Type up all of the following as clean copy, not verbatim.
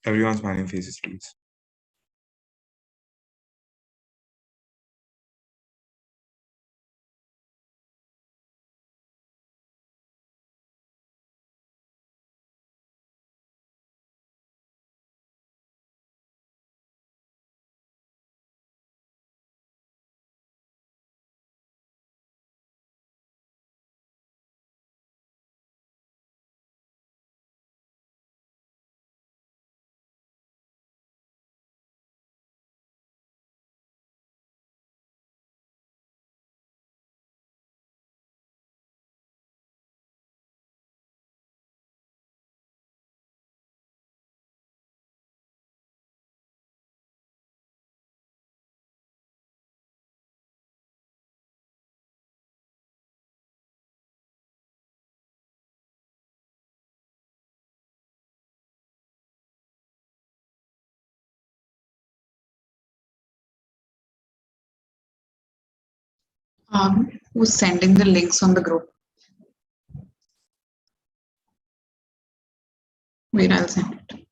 Everyone's smiling faces, please. Who's sending the links on the group? Wait, I'll send it.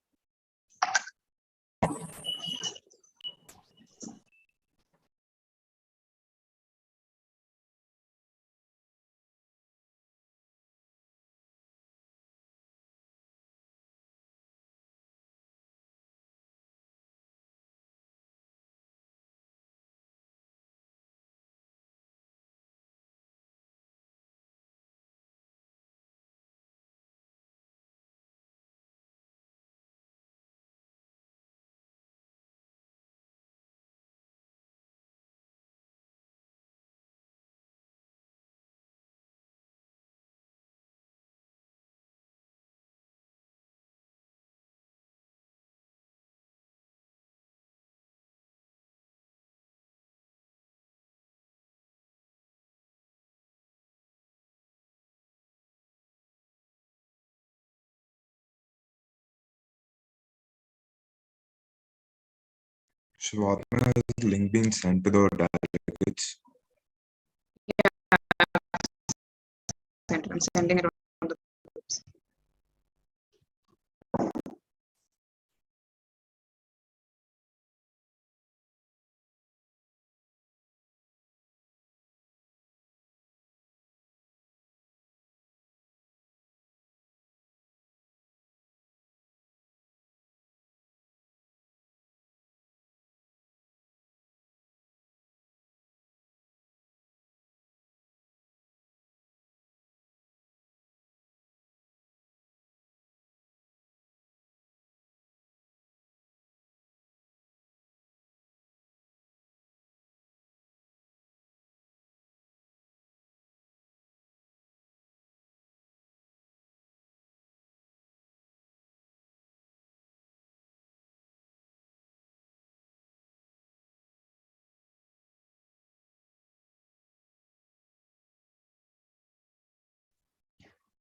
Shivatma, has the link been sent to the delegates? I'm sending it on the groups.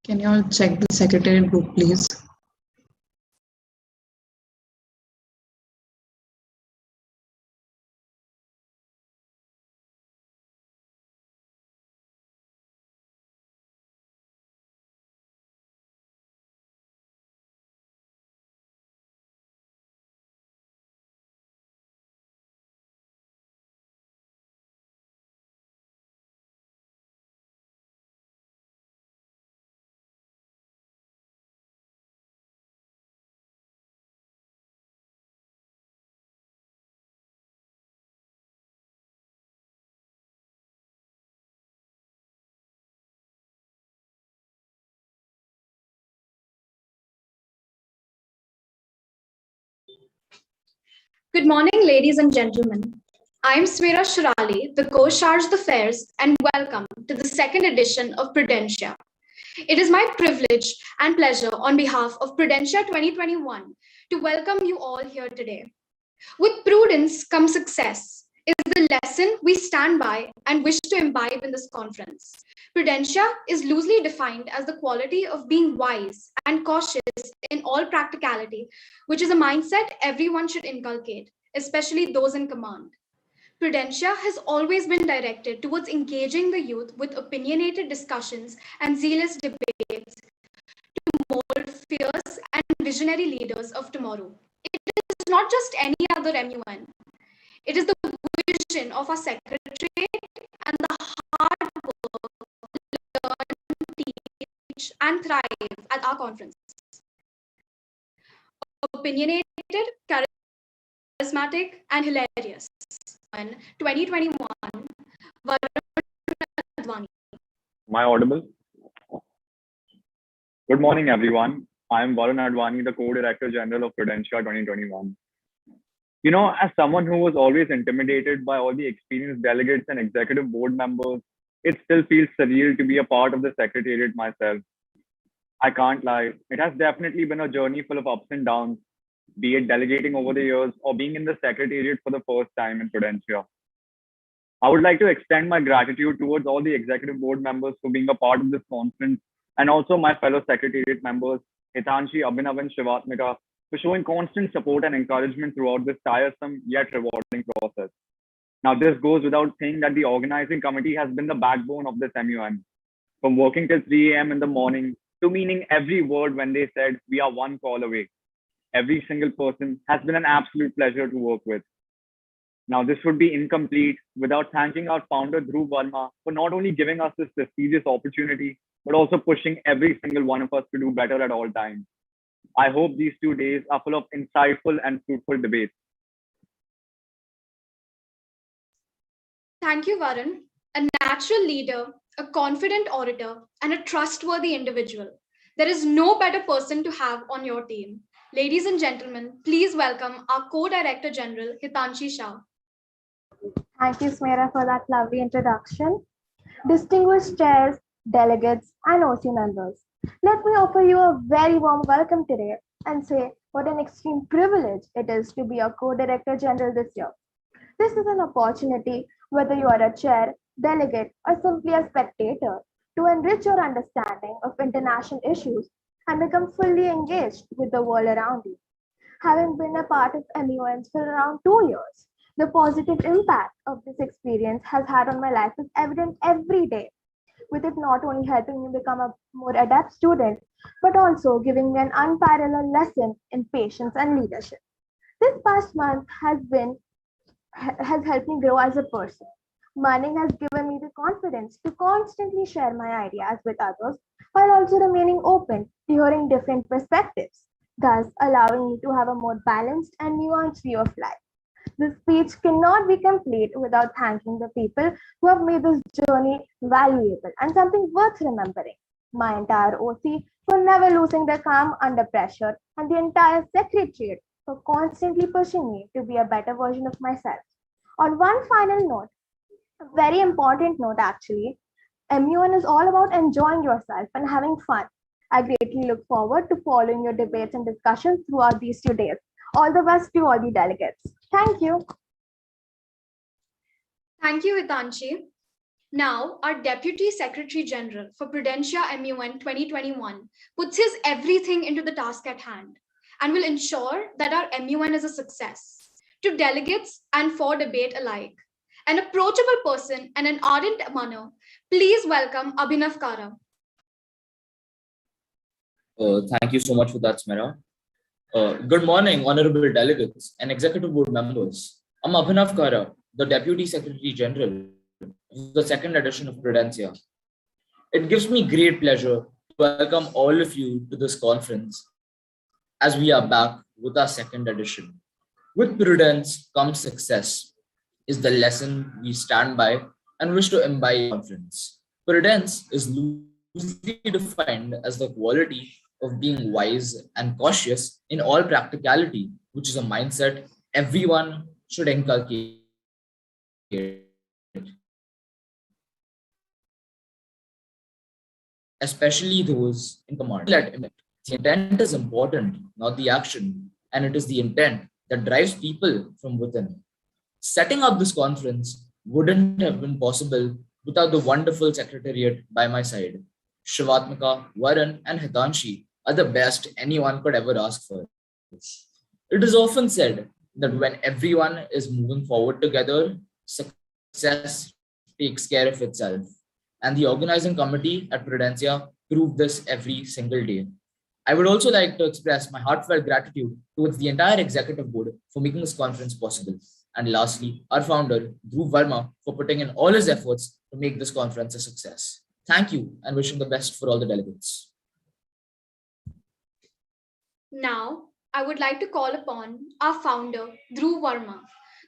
Can you all check the secretariat group, please? Good morning, ladies and gentlemen. I'm Swera Shirali, the co-charged affairs, and welcome to the second edition of Prudencia. It is my privilege and pleasure on behalf of Prudencia 2021 to welcome you all here today. With prudence comes success is the lesson we stand by and wish to imbibe in this conference. Prudencia is loosely defined as the quality of being wise and cautious in all practicality, which is a mindset everyone should inculcate, especially those in command. Prudencia has always been directed towards engaging the youth with opinionated discussions and zealous debates to mold fierce and visionary leaders of tomorrow. is not just any other MUN. It is the vision of our secretariat and the hard work to learn, teach, and thrive at our conference. Opinionated, charismatic, and hilarious. 2021, Varun Advani. Am I audible? Good morning, everyone. I am Varun Advani, the Co-Director General of Prudencia 2021. You know, as someone who was always intimidated by all the experienced delegates and executive board members, it still feels surreal to be a part of the secretariat myself. I can't lie. It has definitely been a journey full of ups and downs, be it delegating over the years or being in the secretariat for the first time in Prudencia. I would like to extend my gratitude towards all the executive board members for being a part of this conference, and also my fellow secretariat members, Hitanshi, Abhinav, and Shivatmika, for showing constant support and encouragement throughout this tiresome yet rewarding process. Now, this goes without saying that the organizing committee has been the backbone of this MUN. From working till 3 a.m. in the morning to meaning every word when they said, "We are one call away." Every single person has been an absolute pleasure to work with. Now, this would be incomplete without thanking our founder, Dhruv Verma, for not only giving us this prestigious opportunity, but also pushing every single one of us to do better at all times. I hope these 2 days are full of insightful and fruitful debates. Thank you, Varun. A natural leader, a confident orator, and a trustworthy individual. There is no better person to have on your team. Ladies and gentlemen, please welcome our Co-Director General, Hitanshi Shah. Thank you, Smera, for that lovely introduction. Distinguished chairs, delegates, and OC members, let me offer you a very warm welcome today and say what an extreme privilege it is to be a Co-Director General this year. This is an opportunity, whether you are a chair, delegate, or simply a spectator, to enrich your understanding of international issues and become fully engaged with the world around you. Having been a part of MUNs for around 2 years, the positive impact of this experience has had on my life is evident every day, with it not only helping me become a more adept student, but also giving me an unparalleled lesson in patience and leadership. This past month has helped me grow as a person. Mining has given me the confidence to constantly share my ideas with others while also remaining open to hearing different perspectives, thus allowing me to have a more balanced and nuanced view of life. This speech cannot be complete without thanking the people who have made this journey valuable and something worth remembering. My entire OC for never losing their calm under pressure, and the entire secretariat for constantly pushing me to be a better version of myself. On one final note, a very important note actually, MUN is all about enjoying yourself and having fun. I greatly look forward to following your debates and discussions throughout these 2 days. All the best to all the delegates. Thank you. Thank you, Hitanshi. Now, our Deputy Secretary General for Prudencia MUN 2021 puts his everything into the task at hand and will ensure that our MUN is a success. To delegates and for debate alike, an approachable person and an ardent MUNer, please welcome Abhinav Kara. Thank you so much for that, Smera. Good morning, honorable delegates and executive board members. I'm Abhinav Kara, the Deputy Secretary General of the second edition of Prudencia. It gives me great pleasure to welcome all of you to this conference as we are back with our second edition. With prudence comes success is the lesson we stand by and wish to imbibe in the conference. Prudence is loosely defined as the quality of being wise and cautious in all practicality, which is a mindset everyone should inculcate. Especially those in command. The intent is important, not the action, and it is the intent that drives people from within. Setting up this conference wouldn't have been possible without the wonderful secretariat by my side. Shivatmika, Varun, and Hitanshi are the best anyone could ever ask for. It is often said that when everyone is moving forward together, success takes care of itself. And the organizing committee at Prudencia proved this every single day. I would also like to express my heartfelt gratitude towards the entire executive board for making this conference possible. And lastly, our founder, Dhruv Verma, for putting in all his efforts to make this conference a success. Thank you and wishing the best for all the delegates. Now, I would like to call upon our founder, Dhruv Verma.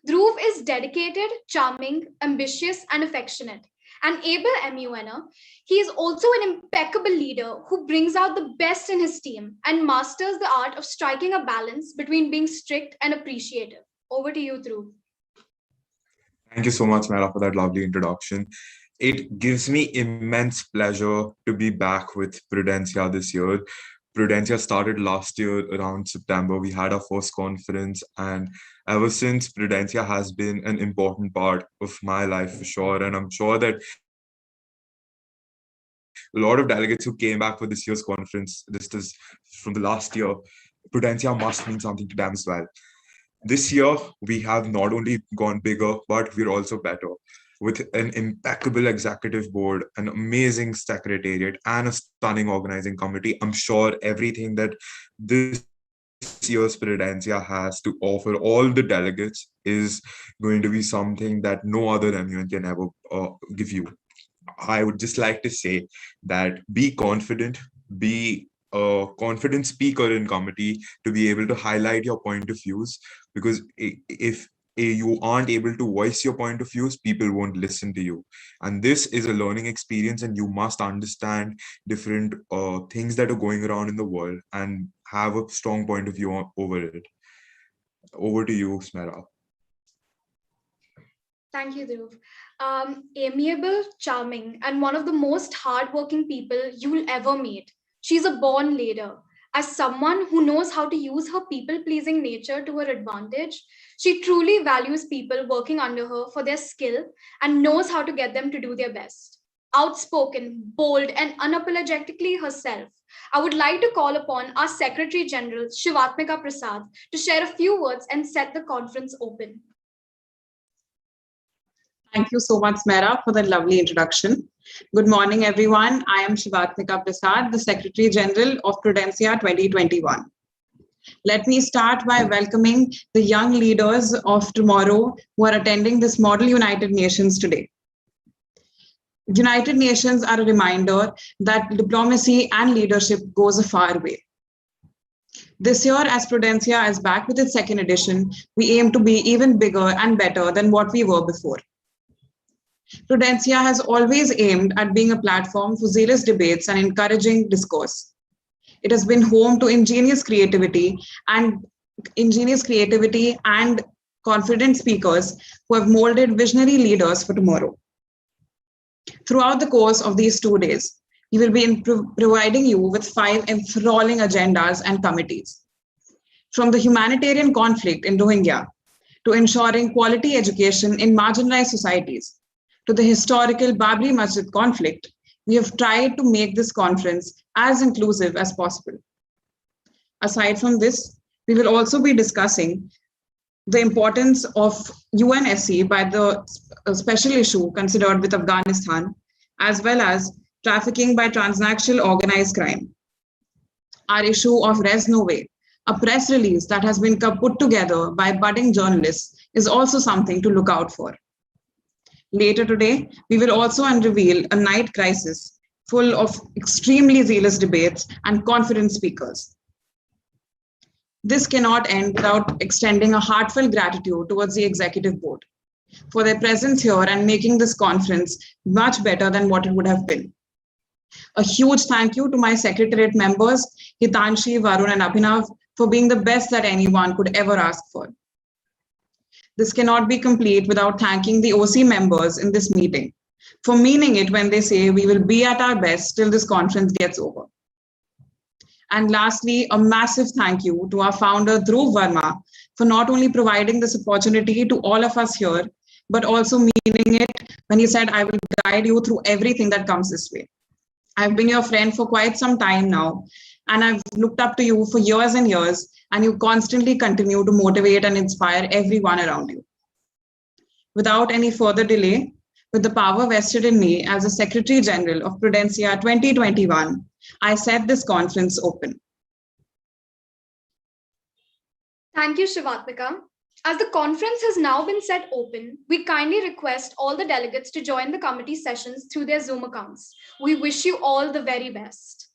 Dhruv is dedicated, charming, ambitious, and affectionate. An able MUNer, he is also an impeccable leader who brings out the best in his team and masters the art of striking a balance between being strict and appreciative. Over to you, Dhruv. Thank you so much, Mara, for that lovely introduction. It gives me immense pleasure to be back with Prudencia this year. Prudencia started last year around September. We had our first conference, and ever since, Prudencia has been an important part of my life for sure. And I'm sure that a lot of delegates who came back for this year's conference, this is from the last year, Prudencia must mean something to them as well. This year, we have not only gone bigger, but we're also better. With an impeccable executive board, an amazing secretariat, and a stunning organizing committee, I'm sure everything that this year's Prudencia has to offer all the delegates is going to be something that no other MUN can ever give you. I would just like to say that be confident, be a confident speaker in committee to be able to highlight your point of views, because if you aren't able to voice your point of views, people won't listen to you. And this is a learning experience, and you must understand different things that are going around in the world and have a strong point of view over it. Over to you, Smera. Thank you, Dhruv. Amiable, charming, and one of the most hardworking people you will ever meet. She's a born leader. As someone who knows how to use her people-pleasing nature to her advantage, she truly values people working under her for their skill and knows how to get them to do their best. Outspoken, bold, and unapologetically herself, I would like to call upon our Secretary General, Shivatmika Prasad, to share a few words and set the conference open. Thank you so much, Smera, for that lovely introduction. Good morning, everyone. I am Shivatmika Prasad, the Secretary General of Prudencia 2021. Let me start by welcoming the young leaders of tomorrow who are attending this Model United Nations today. United Nations are a reminder that diplomacy and leadership goes a far way. This year, as Prudencia is back with its second edition, we aim to be even bigger and better than what we were before. Prudencia has always aimed at being a platform for zealous debates and encouraging discourse. It has been home to ingenious creativity and confident speakers who have molded visionary leaders for tomorrow. Throughout the course of these 2 days, we will be providing you with 5 enthralling agendas and committees. From the humanitarian conflict in Rohingya, to ensuring quality education in marginalized societies, to the historical Babri Masjid conflict, we have tried to make this conference as inclusive as possible. Aside from this, we will also be discussing the importance of UNSC by the special issue considered with Afghanistan, as well as trafficking by transnational organized crime. Our issue of Res Nove, a press release that has been put together by budding journalists, is also something to look out for. Later today, we will also unveil a night crisis full of extremely zealous debates and confident speakers. This cannot end without extending a heartfelt gratitude towards the executive board for their presence here and making this conference much better than what it would have been. A huge thank you to my secretariat members, Hitanshi, Varun, and Abhinav, for being the best that anyone could ever ask for. This cannot be complete without thanking the OC members in this meeting for meaning it when they say we will be at our best till this conference gets over. And lastly, a massive thank you to our founder, Dhruv Verma, for not only providing this opportunity to all of us here, but also meaning it when he said, I will guide you through everything that comes this way. I've been your friend for quite some time now, and I've looked up to you for years and years, and you constantly continue to motivate and inspire everyone around you. Without any further delay, with the power vested in me as the Secretary General of Prudencia 2021, I set this conference open. Thank you, Shivatmika. As the conference has now been set open, we kindly request all the delegates to join the committee sessions through their Zoom accounts. We wish you all the very best.